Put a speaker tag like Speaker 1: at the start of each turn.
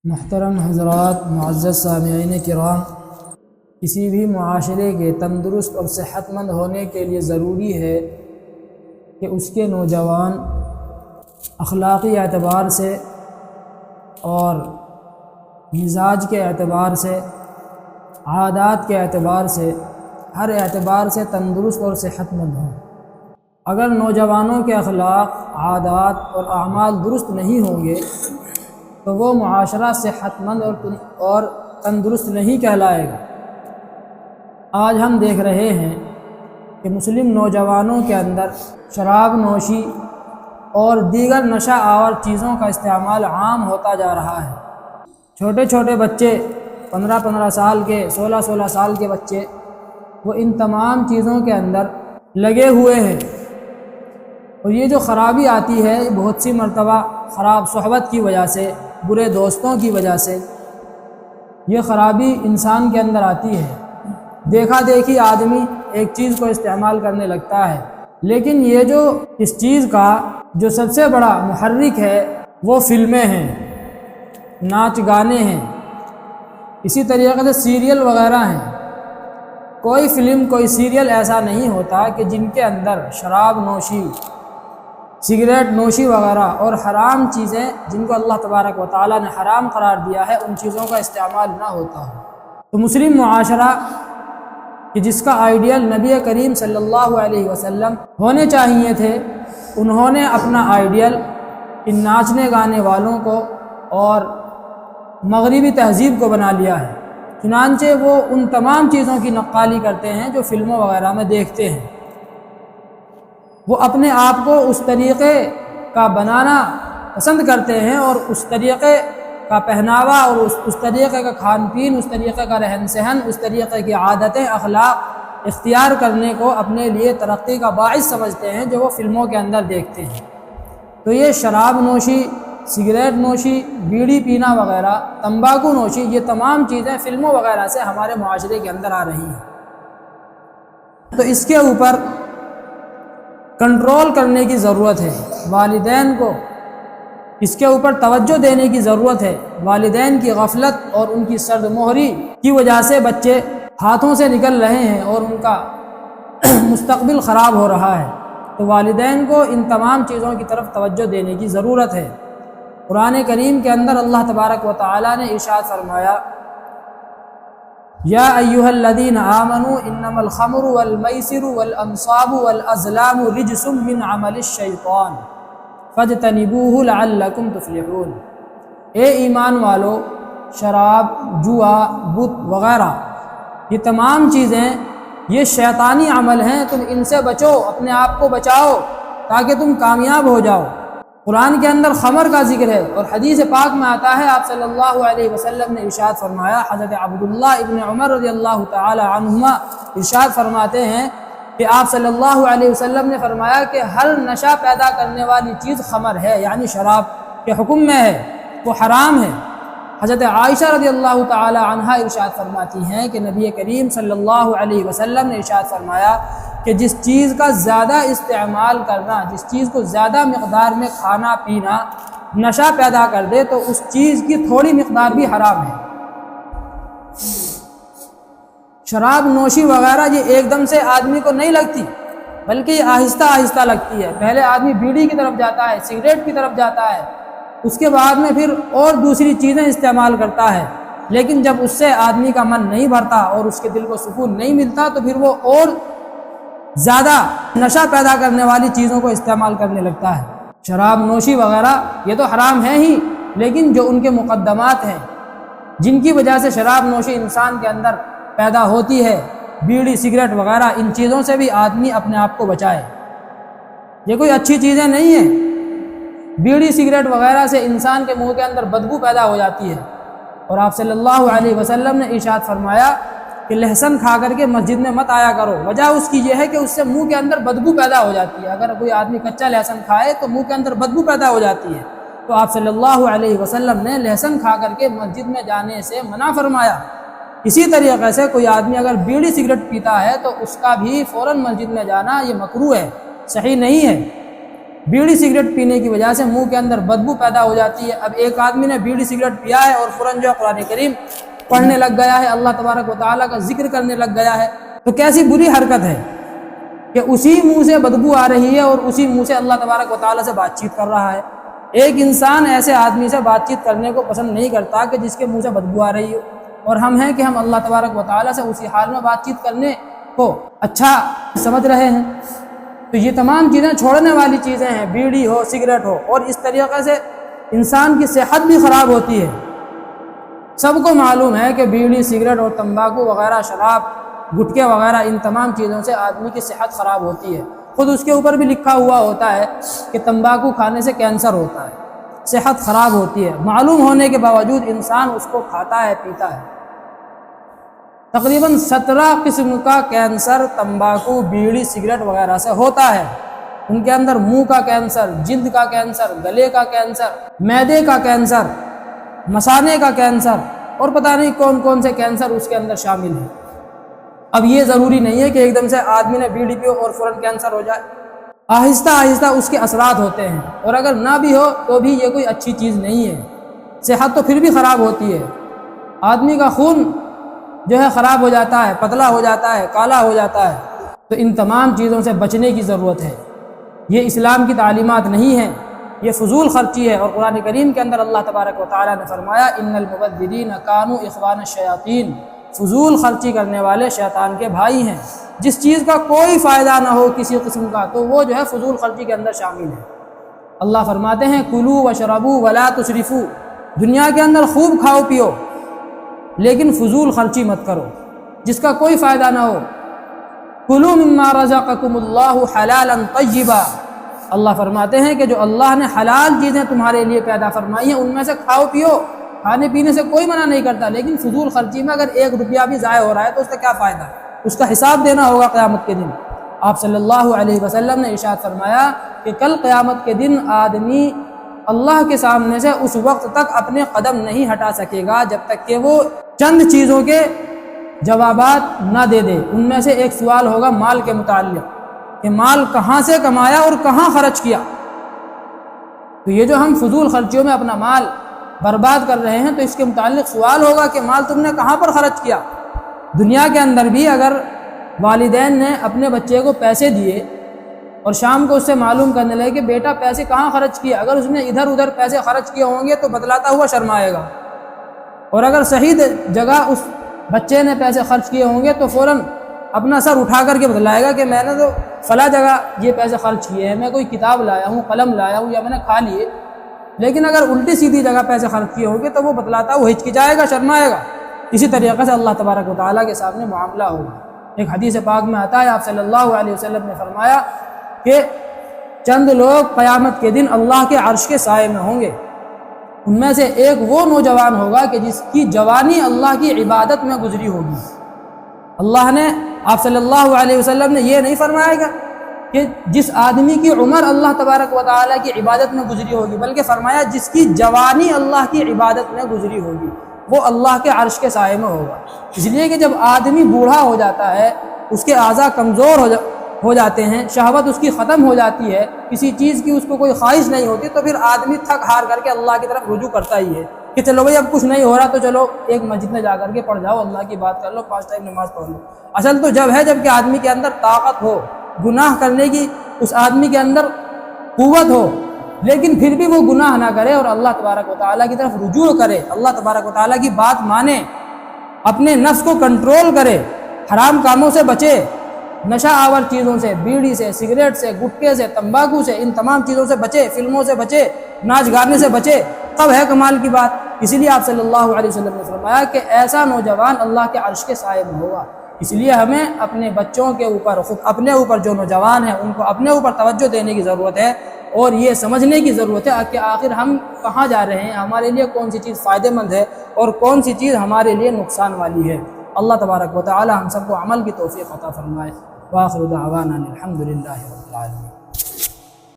Speaker 1: محترم حضرات، معزز سامعین کرام، کسی بھی معاشرے کے تندرست اور صحت مند ہونے کے لیے ضروری ہے کہ اس کے نوجوان اخلاقی اعتبار سے اور مزاج کے اعتبار سے، عادات کے اعتبار سے، ہر اعتبار سے تندرست اور صحت مند ہوں۔ اگر نوجوانوں کے اخلاق، عادات اور اعمال درست نہیں ہوں گے تو وہ معاشرہ صحت مند اور تندرست نہیں کہلائے گا۔ آج ہم دیکھ رہے ہیں کہ مسلم نوجوانوں کے اندر شراب نوشی اور دیگر نشہ آور چیزوں کا استعمال عام ہوتا جا رہا ہے۔ چھوٹے چھوٹے بچے 15 سال کے، 16 سال کے بچے، وہ ان تمام چیزوں کے اندر لگے ہوئے ہیں، اور یہ جو خرابی آتی ہے بہت سی مرتبہ خراب صحبت کی وجہ سے، برے دوستوں کی وجہ سے یہ خرابی انسان کے اندر آتی ہے۔ دیکھا دیکھی آدمی ایک چیز کو استعمال کرنے لگتا ہے، لیکن یہ جو اس چیز کا جو سب سے بڑا محرک ہے وہ فلمیں ہیں، ناچ گانے ہیں، اسی طریقے سے سیریل وغیرہ ہیں۔ کوئی فلم، کوئی سیریل ایسا نہیں ہوتا کہ جن کے اندر شراب نوشی، سگریٹ نوشی وغیرہ اور حرام چیزیں جن کو اللہ تبارک و تعالیٰ نے حرام قرار دیا ہے، ان چیزوں کا استعمال نہ ہوتا ہو۔ تو مسلم معاشرہ کہ جس کا آئیڈیل نبی کریم صلی اللہ علیہ وسلم ہونے چاہیے تھے، انہوں نے اپنا آئیڈیل ان ناچنے گانے والوں کو اور مغربی تہذیب کو بنا لیا ہے۔ چنانچہ وہ ان تمام چیزوں کی نقالی کرتے ہیں جو فلموں وغیرہ میں دیکھتے ہیں۔ وہ اپنے آپ کو اس طریقے کا بنانا پسند کرتے ہیں، اور اس طریقے کا پہناوا اور اس طریقے کا کھان پین، اس طریقے کا رہن سہن، اس طریقے کی عادتیں، اخلاق اختیار کرنے کو اپنے لیے ترقی کا باعث سمجھتے ہیں جو وہ فلموں کے اندر دیکھتے ہیں۔ تو یہ شراب نوشی، سگریٹ نوشی، بیڑی پینا وغیرہ، تمباکو نوشی، یہ تمام چیزیں فلموں وغیرہ سے ہمارے معاشرے کے اندر آ رہی ہیں۔ تو اس کے اوپر کنٹرول کرنے کی ضرورت ہے۔ والدین کو اس کے اوپر توجہ دینے کی ضرورت ہے۔ والدین کی غفلت اور ان کی سرد مہری کی وجہ سے بچے ہاتھوں سے نکل رہے ہیں اور ان کا مستقبل خراب ہو رہا ہے۔ تو والدین کو ان تمام چیزوں کی طرف توجہ دینے کی ضرورت ہے۔ قرآن کریم کے اندر اللہ تبارک و تعالیٰ نے ارشاد فرمایا، یا ایھا الذین آمنوا انما الخمر والمیسر والانصاب والازلام رجس من عمل الشیطان فاجتنبوہ لعلکم تفلحون۔ اے ایمان والو، شراب، جوا، بت وغیرہ یہ تمام چیزیں یہ شیطانی عمل ہیں، تم ان سے بچو، اپنے آپ کو بچاؤ تاکہ تم کامیاب ہو جاؤ۔ قرآن کے اندر خمر کا ذکر ہے، اور حدیث پاک میں آتا ہے، آپ صلی اللہ علیہ وسلم نے ارشاد فرمایا، حضرت عبداللہ ابن عمر رضی اللہ تعالی عنہما ارشاد فرماتے ہیں کہ آپ صلی اللہ علیہ وسلم نے فرمایا کہ ہر نشہ پیدا کرنے والی چیز خمر ہے، یعنی شراب کے حکم میں ہے، وہ حرام ہے۔ حضرت عائشہ رضی اللہ تعالی عنہا ارشاد فرماتی ہیں کہ نبی کریم صلی اللہ علیہ وسلم نے ارشاد فرمایا کہ جس چیز کا زیادہ استعمال کرنا، جس چیز کو زیادہ مقدار میں کھانا پینا نشہ پیدا کر دے تو اس چیز کی تھوڑی مقدار بھی حرام ہے۔ شراب نوشی وغیرہ یہ ایک دم سے آدمی کو نہیں لگتی، بلکہ یہ آہستہ آہستہ لگتی ہے۔ پہلے آدمی بیڑی کی طرف جاتا ہے، سگریٹ کی طرف جاتا ہے، اس کے بعد میں پھر اور دوسری چیزیں استعمال کرتا ہے، لیکن جب اس سے آدمی کا من نہیں بھرتا اور اس کے دل کو سکون نہیں ملتا تو پھر وہ اور زیادہ نشہ پیدا کرنے والی چیزوں کو استعمال کرنے لگتا ہے۔ شراب نوشی وغیرہ یہ تو حرام ہے ہی، لیکن جو ان کے مقدمات ہیں جن کی وجہ سے شراب نوشی انسان کے اندر پیدا ہوتی ہے، بیڑی، سگریٹ وغیرہ، ان چیزوں سے بھی آدمی اپنے آپ کو بچائے۔ یہ کوئی اچھی چیزیں نہیں ہیں۔ بیڑی، سگریٹ وغیرہ سے انسان کے منہ کے اندر بدبو پیدا ہو جاتی ہے، اور آپ صلی اللہ علیہ وسلم نے ارشاد فرمایا کہ لہسن کھا کر کے مسجد میں مت آیا کرو۔ وجہ اس کی یہ ہے کہ اس سے منہ کے اندر بدبو پیدا ہو جاتی ہے۔ اگر کوئی آدمی کچا لہسن کھائے تو منہ کے اندر بدبو پیدا ہو جاتی ہے، تو آپ صلی اللہ علیہ وسلم نے لہسن کھا کر کے مسجد میں جانے سے منع فرمایا۔ اسی طریقے سے کوئی آدمی اگر بیڑی سگریٹ پیتا ہے تو اس کا بھی فوراً مسجد میں جانا یہ مکروہ ہے، صحیح نہیں ہے۔ بیڑی سگریٹ پینے کی وجہ سے منہ کے اندر بدبو پیدا ہو جاتی ہے۔ اب ایک آدمی نے بیڑی سگریٹ پیا ہے اور فوراً جو ہے قرآن کریم پڑھنے لگ گیا ہے، اللہ تبارک و تعالیٰ کا ذکر کرنے لگ گیا ہے، تو کیسی بری حرکت ہے کہ اسی منہ سے بدبو آ رہی ہے اور اسی منہ سے اللہ تبارک و تعالیٰ سے بات چیت کر رہا ہے۔ ایک انسان ایسے آدمی سے بات چیت کرنے کو پسند نہیں کرتا کہ جس کے منہ سے بدبو آ رہی ہو، اور ہم ہیں کہ ہم اللہ تبارک و تعالیٰ سے اسی حال میں بات چیت کرنے کو اچھا سمجھ رہے ہیں۔ تو یہ تمام چیزیں چھوڑنے والی چیزیں ہیں، بیڑی ہو، سگریٹ ہو، اور اس طریقے سے انسان کی صحت بھی خراب ہوتی ہے۔ سب کو معلوم ہے کہ بیڑی، سگریٹ اور تمباکو وغیرہ، شراب، گٹکے وغیرہ، ان تمام چیزوں سے آدمی کی صحت خراب ہوتی ہے۔ خود اس کے اوپر بھی لکھا ہوا ہوتا ہے کہ تمباکو کھانے سے کینسر ہوتا ہے، صحت خراب ہوتی ہے، معلوم ہونے کے باوجود انسان اس کو کھاتا ہے، پیتا ہے۔ تقریباً 17 قسم کا کینسر تمباکو، بیڑی، سگریٹ وغیرہ سے ہوتا ہے۔ ان کے اندر منہ کا کینسر، جلد کا کینسر، گلے کا کینسر، معدے کا کینسر، مثانے کا کینسر، اور پتہ نہیں کون کون سے کینسر اس کے اندر شامل ہیں۔ اب یہ ضروری نہیں ہے کہ ایک دم سے آدمی نے بیڑی پیو اور فوراً کینسر ہو جائے، آہستہ آہستہ اس کے اثرات ہوتے ہیں، اور اگر نہ بھی ہو تو بھی یہ کوئی اچھی چیز نہیں ہے۔ صحت تو پھر بھی خراب ہوتی ہے، آدمی کا خون جو ہے خراب ہو جاتا ہے، پتلا ہو جاتا ہے، کالا ہو جاتا ہے۔ تو ان تمام چیزوں سے بچنے کی ضرورت ہے۔ یہ اسلام کی تعلیمات نہیں ہیں، یہ فضول خرچی ہے۔ اور قرآن کریم کے اندر اللہ تبارک و تعالیٰ نے فرمایا ان المبذرین کانوا اخوان الشیاطین، فضول خرچی کرنے والے شیطان کے بھائی ہیں۔ جس چیز کا کوئی فائدہ نہ ہو کسی قسم کا تو وہ جو ہے فضول خرچی کے اندر شامل ہے۔ اللہ فرماتے ہیں کلوا واشربوا ولا تسرفوا، دنیا کے اندر خوب کھاؤ پیو لیکن فضول خرچی مت کرو جس کا کوئی فائدہ نہ ہو۔ کلوا مما رزقکم اللہ حلالا طیبا، اللہ فرماتے ہیں کہ جو اللہ نے حلال چیزیں تمہارے لیے پیدا فرمائی ہیں ان میں سے کھاؤ پیو، کھانے پینے سے کوئی منع نہیں کرتا، لیکن فضول خرچی میں اگر 1 روپیہ بھی ضائع ہو رہا ہے تو اس کا کیا فائدہ؟ اس کا حساب دینا ہوگا قیامت کے دن۔ آپ صلی اللہ علیہ وسلم نے ارشاد فرمایا کہ کل قیامت کے دن آدمی اللہ کے سامنے سے اس وقت تک اپنے قدم نہیں ہٹا سکے گا جب تک کہ وہ چند چیزوں کے جوابات نہ دے دے۔ ان میں سے ایک سوال ہوگا مال کے متعلق کہ مال کہاں سے کمایا اور کہاں خرچ کیا۔ تو یہ جو ہم فضول خرچیوں میں اپنا مال برباد کر رہے ہیں تو اس کے متعلق سوال ہوگا کہ مال تم نے کہاں پر خرچ کیا۔ دنیا کے اندر بھی اگر والدین نے اپنے بچے کو پیسے دیے اور شام کو اس سے معلوم کرنے لگے کہ بیٹا پیسے کہاں خرچ کیا، اگر اس نے ادھر ادھر پیسے خرچ کیے ہوں گے تو بتلاتا ہوا شرمائے گا، اور اگر صحیح جگہ اس بچے نے پیسے خرچ کیے ہوں گے تو فوراً اپنا سر اٹھا کر کے بتلائے گا کہ میں نے تو فلاں جگہ یہ پیسے خرچ کیے ہیں، میں کوئی کتاب لایا ہوں، قلم لایا ہوں، یا میں نے کھا لیے۔ لیکن اگر الٹی سیدھی جگہ پیسے خرچ کیے ہوں گے تو وہ بتلاتا ہوا ہچکچائے گا، شرمائے گا۔ اسی طریقے سے اللہ تبارک و تعالیٰ کے سامنے معاملہ ہوگا۔ ایک حدیث پاک میں آتا ہے آپ صلی اللہ علیہ وسلم نے فرمایا کہ چند لوگ قیامت کے دن اللہ کے عرش کے سائے میں ہوں گے، ان میں سے ایک وہ نوجوان ہوگا کہ جس کی جوانی اللہ کی عبادت میں گزری ہوگی۔ اللہ نے، آپ صلی اللہ علیہ وسلم نے یہ نہیں فرمایا گا کہ جس آدمی کی عمر اللہ تبارک و تعالیٰ کی عبادت میں گزری ہوگی، بلکہ فرمایا جس کی جوانی اللہ کی عبادت میں گزری ہوگی وہ اللہ کے عرش کے سائے میں ہوگا۔ اس لیے کہ جب آدمی بوڑھا ہو جاتا ہے، اس کے اعضاء کمزور ہو جاتے ہیں، شہوت اس کی ختم ہو جاتی ہے، کسی چیز کی اس کو کوئی خواہش نہیں ہوتی، تو پھر آدمی تھک ہار کر کے اللہ کی طرف رجوع کرتا ہی ہے کہ چلو بھائی اب کچھ نہیں ہو رہا تو چلو ایک مسجد میں جا کر کے پڑھ جاؤ، اللہ کی بات کر لو، 5 ٹائم نماز پڑھ لو۔ اصل تو جب ہے جب کہ آدمی کے اندر طاقت ہو، گناہ کرنے کی اس آدمی کے اندر قوت ہو، لیکن پھر بھی وہ گناہ نہ کرے اور اللہ تبارک و تعالیٰ کی طرف رجوع کرے، اللہ تبارک و تعالیٰ کی بات مانے، اپنے نفس کو کنٹرول کرے، حرام کاموں سے بچے، نشہ آور چیزوں سے، بیڑی سے، سگریٹ سے، گٹکے سے، تمباکو سے، ان تمام چیزوں سے بچے، فلموں سے بچے، ناچ گانے سے بچے، تب ہے کمال کی بات۔ اسی لیے آپ صلی اللہ علیہ وسلم نے فرمایا کہ ایسا نوجوان اللہ کے عرش کے سائے میں ہوگا۔ اس لیے ہمیں اپنے بچوں کے اوپر، خود اپنے اوپر جو نوجوان ہیں ان کو اپنے اوپر توجہ دینے کی ضرورت ہے، اور یہ سمجھنے کی ضرورت ہے کہ آخر ہم کہاں جا رہے ہیں، ہمارے لیے کون سی چیز فائدہ مند ہے اور کون سی چیز ہمارے لیے نقصان والی ہے۔ اللہ تبارک و تعالی ہم سب کو عمل کی توفیق عطا فرمائے۔ وآخر دعوانا الحمد للہ رب العالمین۔